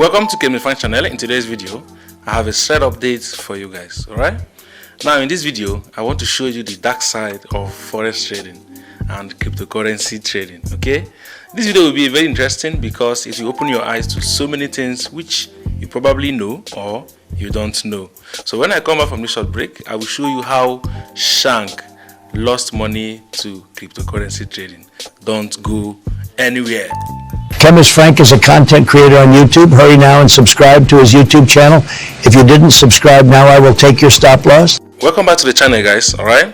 Welcome to Shank channel. In today's video, I have a set update for you guys. Alright? Now in this video, I want to show you the dark side of Forex trading and cryptocurrency trading. Okay? This video will be very interesting because it will open your eyes to so many things which you probably know or you don't know. So when I come back from this short break, I will show you how Shank lost money to cryptocurrency trading. Don't go anywhere. Chemist Frank is a content creator on YouTube. Hurry now and subscribe to his YouTube channel. If you didn't subscribe now, I will take your stop loss. Welcome back to the channel, guys. Alright,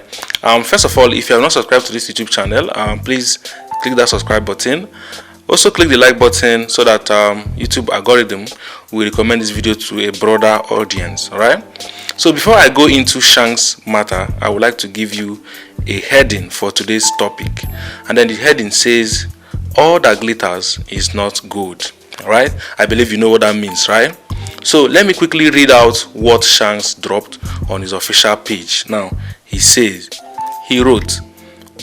first of all, if you have not subscribed to this YouTube channel, please click that subscribe button. Also click the like button so that YouTube algorithm will recommend this video to a broader audience. Alright, so before I go into Shank's matter, I would like to give you a heading for today's topic, and then the heading says all that glitters is not gold. Alright, I believe you know what that means, right? So let me quickly read out what Shanks dropped on his official page. Now he says, he wrote,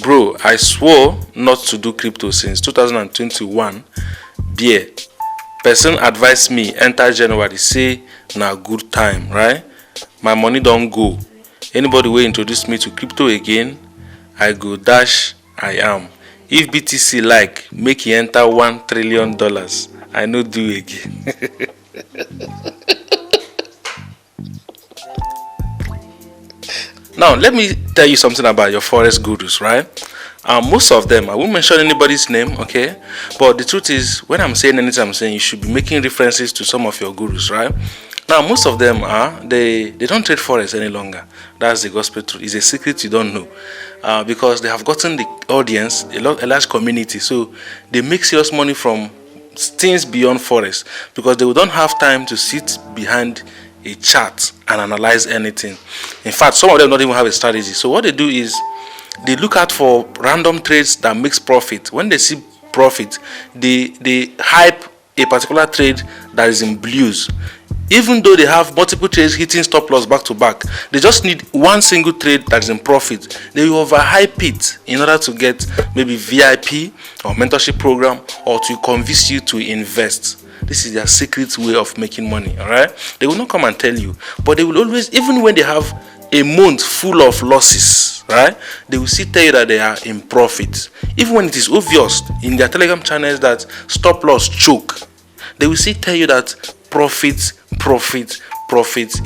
"Bro, I swore not to do crypto since 2021. Beer. Person advised me enter January, say na good time, right? My money don't go. Anybody will introduce me to crypto again, I go dash I am. If BTC like make he enter $1 trillion, I no do again." Now let me tell you something about your Forex gurus, right? Most of them, I won't mention anybody's name, okay? But the truth is, when I'm saying anything I'm saying, you should be making references to some of your gurus, right? Now most of them are they don't trade Forex any longer. That's the gospel truth. It's a secret you don't know, because they have gotten the audience, a large community, so they make serious money from things beyond Forex because they don't have time to sit behind a chart and analyze anything. In fact, some of them don't even have a strategy. So what they do is they look out for random trades that makes profit. When they see profit, they hype a particular trade that is in blues. Even though they have multiple trades hitting stop loss back to back, they just need one single trade that is in profit. They will overhype it in order to get maybe VIP or mentorship program or to convince you to invest. This is their secret way of making money. All right, they will not come and tell you, but they will always, even when they have a month full of losses, right, they will still tell you that they are in profit. Even when it is obvious in their Telegram channels that stop loss choke, they will still tell you that profit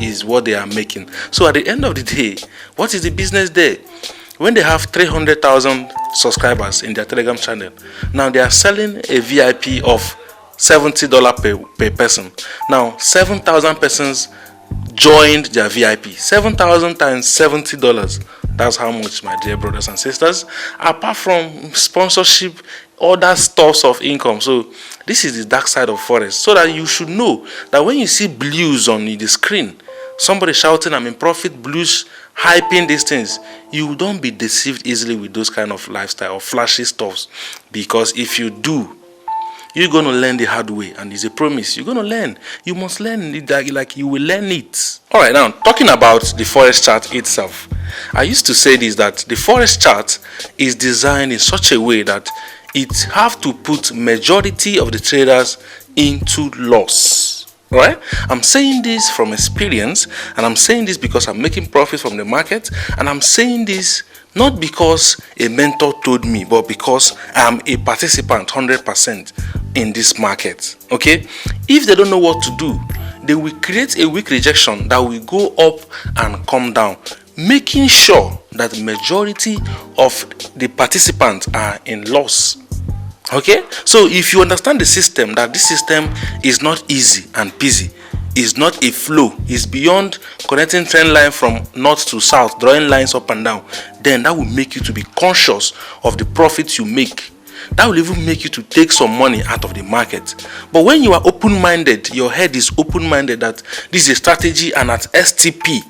is what they are making. So at the end of the day, what is the business there? When they have 300,000 subscribers in their Telegram channel, now they are selling a VIP of $70 per person. Now 7,000 persons joined their VIP. 7,000 times $70, that's how much, my dear brothers and sisters, apart from sponsorship, other stuffs of income. So this is the dark side of Forex, so that you should know that when you see blues on the screen, somebody shouting I'm in profit, blues hyping these things, you don't be deceived easily with those kind of lifestyle or flashy stuffs, because if you do, you're going to learn the hard way, and it's a promise. You're going to learn. You must learn it, like you will learn it. Alright, now talking about the Forex chart itself, I used to say this, that the Forex chart is designed in such a way that it have to put majority of the traders into loss. Right? I'm saying this from experience, and I'm saying this because I'm making profits from the market, and I'm saying this not because a mentor told me, but because I'm a participant 100% in this market. Okay? If they don't know what to do, they will create a weak rejection that will go up and come down, making sure that the majority of the participants are in loss. Okay, so if you understand the system, that this system is not easy and peasy, is not a flow, is beyond connecting trend line from north to south, drawing lines up and down, then that will make you to be conscious of the profits you make. That will even make you to take some money out of the market. But when you are open-minded, your head is open-minded that this is a strategy, and at STP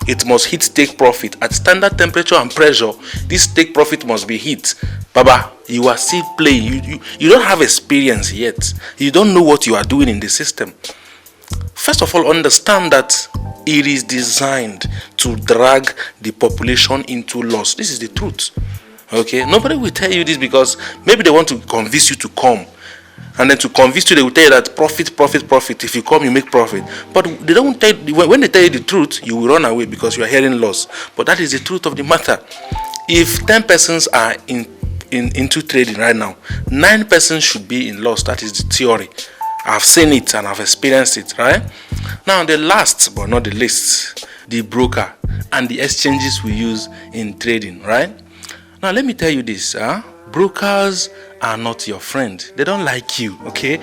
it must hit take profit. At standard temperature and pressure, this take profit must be hit. Baba, you are still playing. You don't have experience yet. You don't know what you are doing in the system. First of all, understand that it is designed to drag the population into loss. This is the truth. Okay, nobody will tell you this because maybe they want to convince you to come. And then to convince you, they will tell you that profit, profit, profit. If you come, you make profit. But they don't tell you, when they tell you the truth, you will run away because you are hearing loss. But that is the truth of the matter. If 10 persons are into trading right now, 9 persons should be in loss. That is the theory. I've seen it and I've experienced it, right? Now, the last but not the least, the broker and the exchanges we use in trading, right? Now, let me tell you this, brokers are not your friend. They don't like you, okay?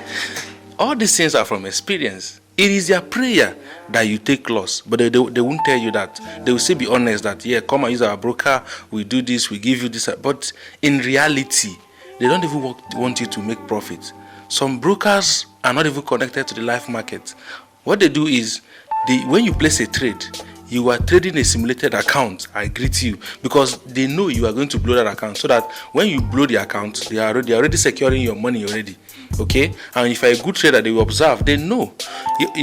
All these things are from experience. It is their prayer that you take loss, but they won't tell you that. They will still be honest that, yeah, come and use our broker, we do this, we give you this. But in reality, they don't even want you to make profit. Some brokers are not even connected to the live market. What they do is, when you place a trade, you are trading a simulated account. I greet you, because they know you are going to blow that account, so that when you blow the account, they are already securing your money already. Okay, and if you're a good trader, they will observe. They know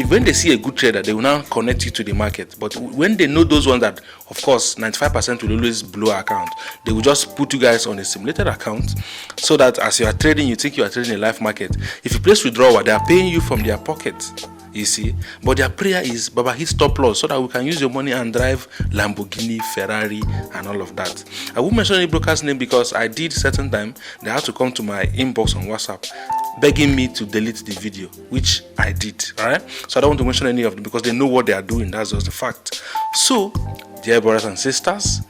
when they see a good trader, they will now connect you to the market. But when they know those ones that, of course, 95% will always blow account, they will just put you guys on a simulated account, so that as you are trading, you think you are trading a live market. If you place withdrawal, they are paying you from their pocket. You see, but their prayer is, Baba, hit stop loss so that we can use your money and drive Lamborghini, Ferrari, and all of that. I won't mention any broker's name because I did certain time. They had to come to my inbox on WhatsApp begging me to delete the video, which I did. All right, so I don't want to mention any of them because they know what they are doing. That's just the fact. So, dear brothers and sisters,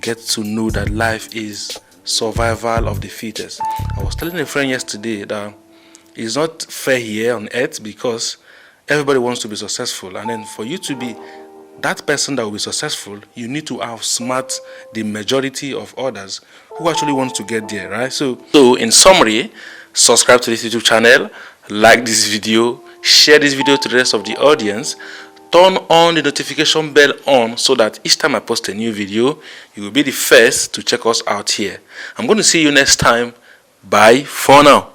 get to know that life is survival of the fittest. I was telling a friend yesterday that it's not fair here on earth because everybody wants to be successful, and then for you to be that person that will be successful, you need to outsmart the majority of others who actually want to get there, right? So in summary, subscribe to this YouTube channel, like this video, share this video to the rest of the audience, turn on the notification bell on so that each time I post a new video, you will be the first to check us out here. I'm going to see you next time. Bye for now.